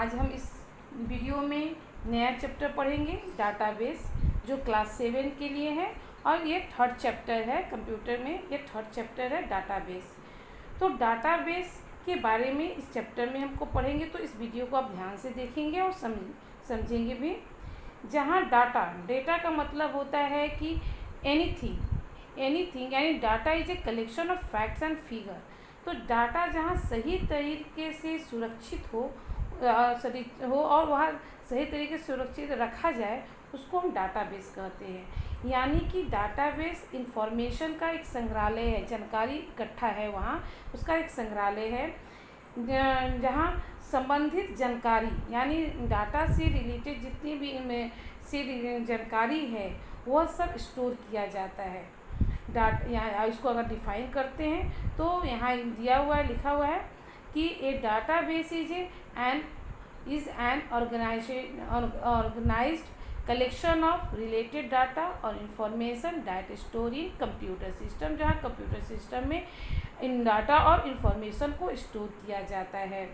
आज हम इस वीडियो में नया चैप्टर पढ़ेंगे डाटाबेस, जो क्लास 7 के लिए है और ये थर्ड चैप्टर है। कंप्यूटर में ये थर्ड चैप्टर है डाटाबेस। तो डाटाबेस के बारे में इस चैप्टर में हमको पढ़ेंगे, तो इस वीडियो को आप ध्यान से देखेंगे और समझेंगे भी। जहाँ डेटा का मतलब होता है कि एनीथिंग यानी data is a collection of facts and figure. तो डाटा जहाँ सही तरीके से सुरक्षित हो और वहाँ सही तरीके से सुरक्षित रखा जाए, उसको हम डाटाबेस कहते हैं। यानी कि डाटाबेस इंफॉर्मेशन का एक संग्रहालय है, जानकारी इकट्ठा है वहाँ, उसका एक संग्रहालय है जहाँ संबंधित जानकारी यानी डाटा से रिलेटेड जितनी भी जानकारी है वह सब स्टोर किया जाता है। यहाँ इसको अगर डिफाइन करते हैं तो यहाँ दिया हुआ है, लिखा हुआ है कि a database is an organised collection of related data और information that store in computer system, जहाँ कंप्यूटर सिस्टम में इन डाटा और इंफॉर्मेशन को स्टोर किया जाता है।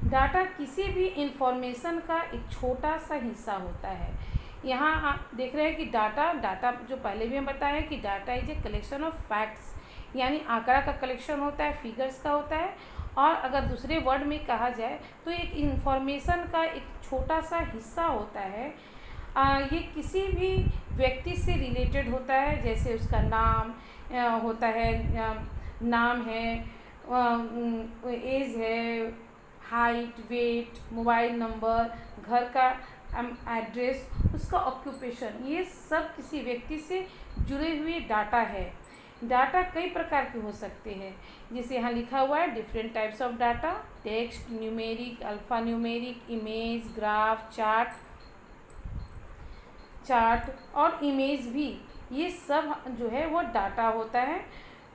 डाटा किसी भी इंफॉर्मेशन का एक छोटा सा हिस्सा होता है। यहाँ आप देख रहे हैं कि डाटा जो पहले भी हम बताया कि data is a collection of facts, यानी आंकड़ा का कलेक्शन होता है, फिगर्स का होता है। और अगर दूसरे वर्ड में कहा जाए तो एक इंफॉर्मेशन का एक छोटा सा हिस्सा होता है। ये किसी भी व्यक्ति से रिलेटेड होता है, जैसे उसका नाम होता है, नाम है, एज है, हाइट, वेट, मोबाइल नंबर, घर का एड्रेस, उसका ऑक्यूपेशन, ये सब किसी व्यक्ति से जुड़े हुए डाटा है। डाटा कई प्रकार के हो सकते हैं, जैसे यहाँ लिखा हुआ है different types of data, text, numeric, alpha numeric, image, graph, chart और इमेज भी, ये सब जो है वो डाटा होता है।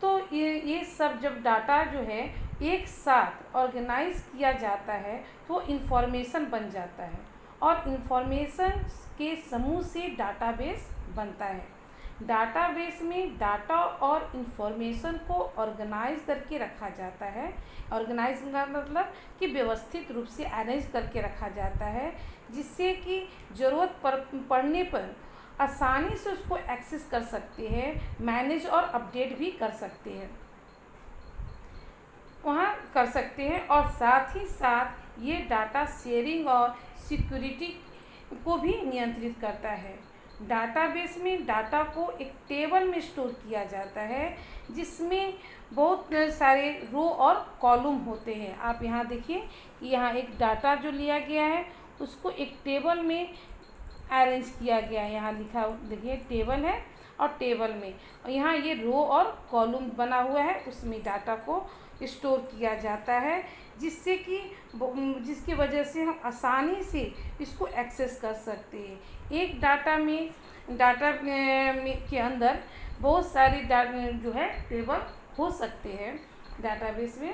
तो ये सब जब डाटा जो है एक साथ ऑर्गेनाइज किया जाता है तो इंफॉर्मेशन बन जाता है, और इंफॉर्मेशन के समूह से डाटाबेस बनता है। डाटाबेस में डाटा और इंफॉर्मेशन को ऑर्गेनाइज करके रखा जाता है। ऑर्गेनाइज का मतलब कि व्यवस्थित रूप से अरेंज करके रखा जाता है, जिससे कि ज़रूरत पड़ने पर आसानी से उसको एक्सेस कर सकते हैं, मैनेज और अपडेट भी कर सकते हैं, वहाँ कर सकते हैं। और साथ ही साथ ये डाटा शेयरिंग और सिक्योरिटी को भी नियंत्रित करता है। डाटाबेस में डाटा को एक टेबल में स्टोर किया जाता है, जिसमें बहुत सारे रो और कॉलम होते हैं। आप यहाँ देखिए कि यहाँ एक डाटा जो लिया गया है उसको एक टेबल में अरेंज किया गया है। यहाँ लिखा देखिए टेबल है, और टेबल में और यहाँ ये रो और कॉलम बना हुआ है, उसमें डाटा को स्टोर किया जाता है, जिसकी वजह से हम आसानी से इसको एक्सेस कर सकते हैं। एक डाटा के अंदर बहुत सारी जो है टेबल हो सकते हैं डाटाबेस में।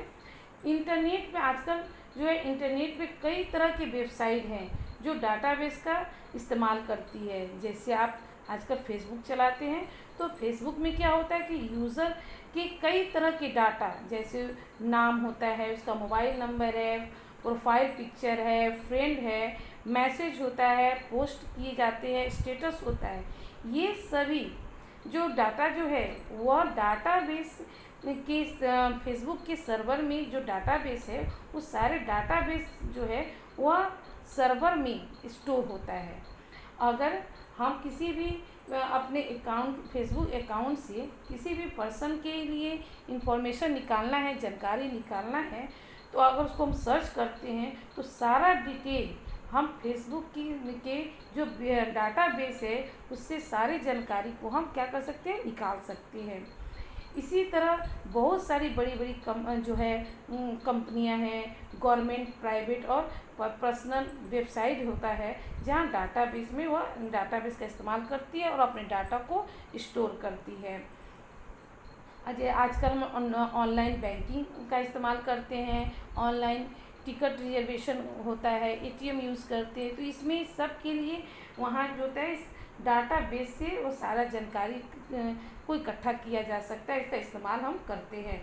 इंटरनेट में आजकल जो है इंटरनेट पे कई तरह की वेबसाइट हैं जो डाटाबेस का इस्तेमाल करती है। जैसे आप आजकल फेसबुक चलाते हैं तो फेसबुक में क्या होता है कि यूज़र के कई तरह के डाटा, जैसे नाम होता है, उसका मोबाइल नंबर है, प्रोफाइल पिक्चर है, फ्रेंड है, मैसेज होता है, पोस्ट किए जाते हैं, स्टेटस होता है। ये सभी जो डाटा जो है वह डाटाबेस के फेसबुक के सर्वर में जो डाटाबेस है, वो सारे डाटाबेस जो है वह सर्वर में स्टोर होता है। अगर हम किसी भी अपने फेसबुक अकाउंट से किसी भी पर्सन के लिए इंफॉर्मेशन निकालना है, जानकारी निकालना है, तो अगर उसको हम सर्च करते हैं तो सारा डिटेल हम फेसबुक के जो डाटाबेस है उससे सारी जानकारी को हम क्या कर सकते हैं, निकाल सकते हैं। इसी तरह बहुत सारी बड़ी जो है कंपनियां हैं, गवर्नमेंट, प्राइवेट और पर्सनल वेबसाइट होता है, जहां डाटाबेस में वह डाटाबेस का इस्तेमाल करती है और अपने डाटा को स्टोर करती है। आजकल हम ऑनलाइन बैंकिंग का इस्तेमाल करते हैं, ऑनलाइन टिकट रिजर्वेशन होता है, एटीएम यूज़ करते हैं, तो इसमें सब के लिए वहाँ जो होता है इस डाटाबेस से वो सारा जानकारी को इकट्ठा किया जा सकता है, इसका इस्तेमाल हम करते हैं।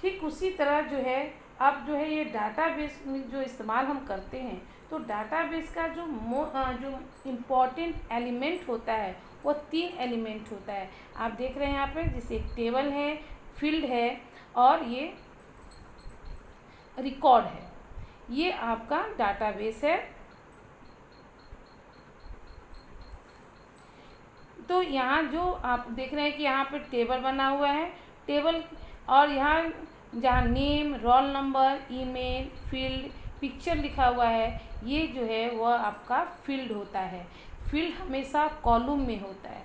ठीक उसी तरह जो है अब जो है ये डाटाबेस में जो इस्तेमाल हम करते हैं, तो डाटाबेस का जो इम्पॉर्टेंट एलिमेंट होता है वो 3 एलिमेंट होता है। आप देख रहे हैं यहाँ पे, जैसे एक टेबल है, फील्ड है और ये रिकॉर्ड है। ये आपका डाटाबेस है। तो यहाँ जो आप देख रहे हैं कि यहाँ पे टेबल बना हुआ है, टेबल, और यहाँ जहाँ name, roll number, email, field, picture लिखा हुआ है, ये जो है वह आपका फील्ड होता है। फील्ड हमेशा कॉलम में होता है।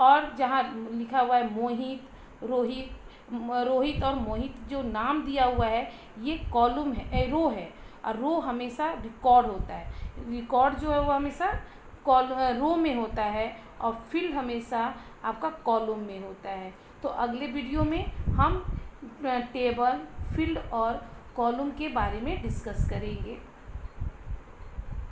और जहाँ लिखा हुआ है मोहित, रोहित और मोहित, जो नाम दिया हुआ है ये कॉलम है, रो है। और रो हमेशा रिकॉर्ड होता है। रिकॉर्ड जो है वो हमेशा रो में होता है और फील्ड हमेशा आपका कॉलम में होता है। तो अगले वीडियो में हम टेबल, फील्ड और कॉलम के बारे में डिस्कस करेंगे।